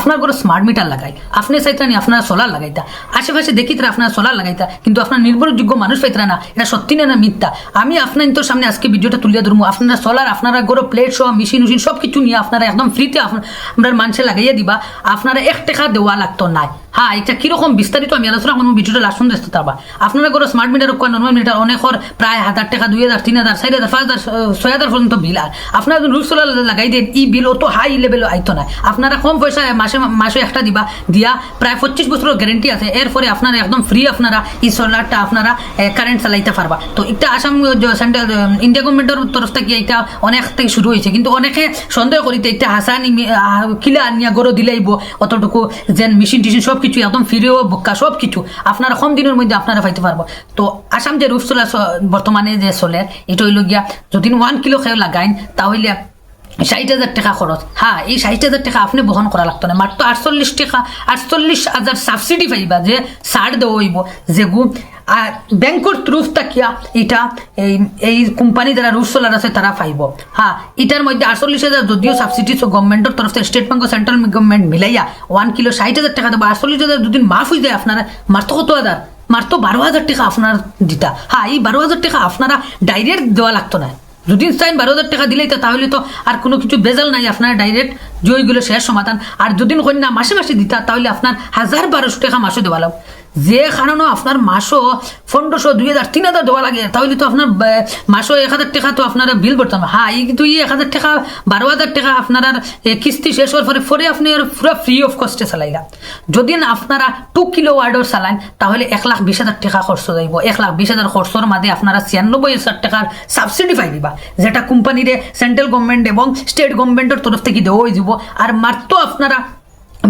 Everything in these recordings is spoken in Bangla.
আপনার ঘরে স্মার্ট মিটার লাগাই আপনি চাইতেন আপনারা সোলার লাগাইতা আশেপাশে দেখি তারা আপনারা সোলার লাগাইতা কিন্তু আপনার নির্ভরযোগ্য মানুষ পাইতরা না এটা সত্যি না মিথ্যা আমি আপনার তোর সামনে আজকে ভিডিওটা তুলিয়া ধরবো আপনারা সোলার আপনারা ঘরে প্লেট সহ মেশিন উশিন সব কিছু নিয়ে আপনারা একদম ফ্রিতে আপনার মানুষে লাগাইয়া দিবা আপনারা 1 টাকা দেওয়া লাগতো নাই। হ্যাঁ এটা কিরকম বিস্তারিত আমি আলোচনা করবো ভিডিওটা লাস্ট পর্যন্ত দেখতে পারবা। আপনারা ঘরে স্মার্ট মিটার নর্মাল মিটার অনেকের প্রায় 1000 টাকা 2000 3000 4000 5000 6000 পর্যন্ত বিল আর আপনারা রুফ সোলার লাগাই দেন ই বিল অত হাই লেভেল আইতো না আপনারা কম পয়সা মাসে একটা দিবা দিয়া প্রায় 25 বছরের গ্যারেন্টি আছে এরপরে আপনারা একদম ফ্রি আপনারা এই সোলারটা আপনারা কারেন্ট চালাইতে পারবা। তো এটা আসাম সেন্ট্রাল ইন্ডিয়া গভর্নমেন্টের তরফ থেকে এটা অনেক থেকে শুরু হয়েছে কিন্তু অনেকে সন্দেহ করিতে এটা হাসানি কিলা আনিয়া গরো দিলেইব অতটুকু যেন মেশিন টিশিন সব কিছু একদম ফ্রিও বোকা সব কিছু আপনারা কম দিনের মধ্যে আপনারা পাইতে পারবো। তো আসাম যে রুফ সোলার বর্তমানে যে চলে এটা হইল গিয়া যদি 1 কিলো খেয়ে লাগাইন তাহলে 60,000 টাকা খরচ। হ্যাঁ এই 60,000 টাকা আপনি বহন করা লাগতো না মাত্র 48,000 সাবসিডি পাইবা যে ছাড় দেওয়া হইব যেগু আর ব্যাংকর থ্রুফ তাকিয়া এটা এই কোম্পানি যারা রুফ সোলার আছে তারা পাইব। হ্যাঁ এটার মধ্যে 48,000 যদিও সাবসিডি গভর্নমেন্টের তরফ থেকে স্টেট ব্যাংক ও সেন্ট্রাল গভর্নমেন্ট মিলাইয়া 1 কিলো 60,000 টাকা দেবো 48,000 যদি মাফ হয়ে যায় আপনারা মাত্র কত হাজার মাত্র 12,000 টাকা আপনার দিতা। হ্যাঁ এই 12,000 টাকা আপনারা ডাইরেক্ট দেওয়া লাগতো না যদি চাইন 12,000 টাকা দিলেই তো তাহলে তো আর কোনো কিছু বেজাল নাই আপনার ডাইরেক্ট জয়গুলো শেষ সমাধান। আর যদি কন্যা মাসে মাসে দিতা তাহলে আপনার 1,000-1,200 টাকা মাসও দেওয়া লাগবে যে কারণে আপনার মাসও 1500 2000 3000 দেওয়া লাগে তাহলে তো আপনার মাসও 1,000 টাকা তো আপনারা বিল করতে হবে। হ্যাঁ এই কিন্তু 1,000 টাকা 12,000 টাকা আপনার কিস্তি শেষ হওয়ার পরে আপনি পুরো ফ্রি অফ কস্টে চালাইলা। যদি আপনারা 2 কিলো ওয়ার্ডর চালান তাহলে 1,20,000 টাকা খরচ যাইব 1,20,000 খরচের মাঝে আপনারা 96,000 টাকার সাবসিডি পাই দিবা যেটা কোম্পানির সেন্ট্রাল গভর্নমেন্ট এবং স্টেট গভর্নমেন্টের তরফ থেকে দেওয়া হয়ে যাব। আর মাত্র আপনারা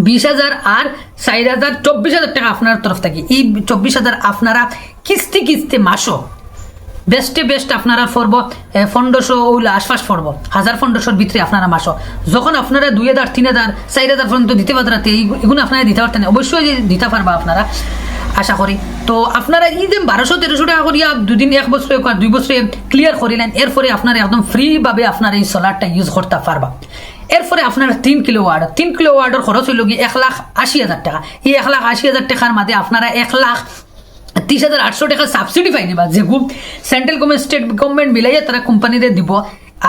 20,000 আর 4,000 24,000 টাকা আপনার তরফ থেকে এই 24,000 আপনারা কিস্তি মাসও বেস্ট আপনারা পড়ব 1500 ওগুলো আশপাশ পড়ব 1,500 ভিতরে আপনারা মাসও যখন আপনারা 2,000 3,000 4,000 পর্যন্ত দিতে পারতে এগুলো আপনারা দিতে পারতেন অবশ্যই দিতে পারবা আপনারা আশা করি। তো আপনারা এই যে 1200-1300 টাকা করিয়া 2 দিন 1 বছরে 2 বছরে ক্লিয়ার করিলেন এরপরে আপনারা একদম ফ্রিভাবে আপনারা এই সোলারটা ইউজ করতে পারবা। এরপরে আপনার 3 কিলো ওয়ার্ডের খরচ হইল গিয়ে 1,80,000 টাকা এই 1,80,000 টাকার মাঝে আপনারা 1,30,800 টাকা সাবসিডি পাই দিবা যেগু সেন্ট্রাল গভর্নমেন্ট স্টেট গভর্নমেন্ট মিলাইয়া তারা কোম্পানিতে দিব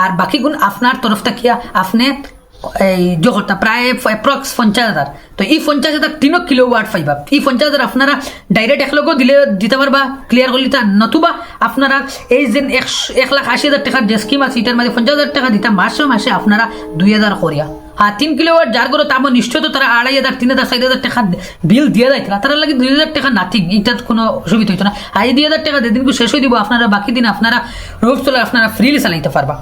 আর বাকি গুণ আপনার তরফ থেকে আপনি এই জগৎটা প্রায় অ্যাপ্রক্স 50,000। তো এই 50,000 3 কিলো ওয়াট পাইবা এই 50,000 আপনারা ডাইরেক্ট 1 লক্ষ দিলে দিতে পারবা ক্লিয়ার করলে তা নতুবা আপনারা এই যে 1,80,000 টাকার যে স্কিম আছে এটার মাঝে 50,000 টাকা দিতা মাসে আপনারা 2,000 করিয়া। হ্যাঁ 3 কিলো ওয়াট যার করে তার নিশ্চয় তো তারা 2,500 3,000 4,000 টাকা বিল দিয়ে দেয় তারা লাগে 2,000 টাকা নাথিং এটার কোনো অসুবিধা হইতো না। আর এই 2,000 টাকা যেদিন শেষ হয়ে দিব আপনারা বাকি দিন আপনারা রোজ চলে আপনারা ফ্রিলি চালাইতে পারবা।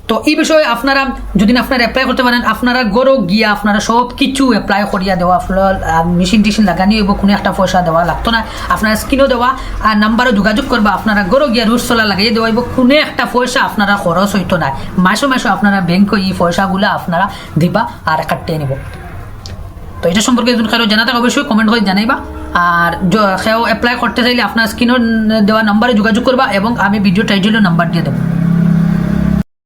তো এই বিষয়ে আপনারা যদি আপনারা অ্যাপ্লাই করতে পারেন আপনারা গরো গিয়া আপনারা সব কিছু অ্যাপ্লাই করিয়া দেওয়া মেশিন টিশিন লাগানি হইব কোনো একটা পয়সা দেওয়া লাগতো না আপনারা স্ক্রিনও দেওয়া আর নাম্বারও যোগাযোগ করবা আপনারা গরো গিয়া রুট সোলার লাগিয়ে দেওয়া হইব কোনো একটা পয়সা আপনারা খরচ হইতো না মাসে আপনারা ব্যাংকে এই পয়সাগুলো আপনারা দিবা আর কাটিয়ে নিব। তো এটা সম্পর্কে যদি কারো জানা থাকে অবশ্যই কমেন্ট করে জানাইবা আর কেউ অ্যাপ্লাই করতে চাইলে আপনার স্ক্রিনও দেওয়া নাম্বারে যোগাযোগ করবা এবং আমি ভিডিও টাইটেলের নাম্বার দিয়ে দেবো।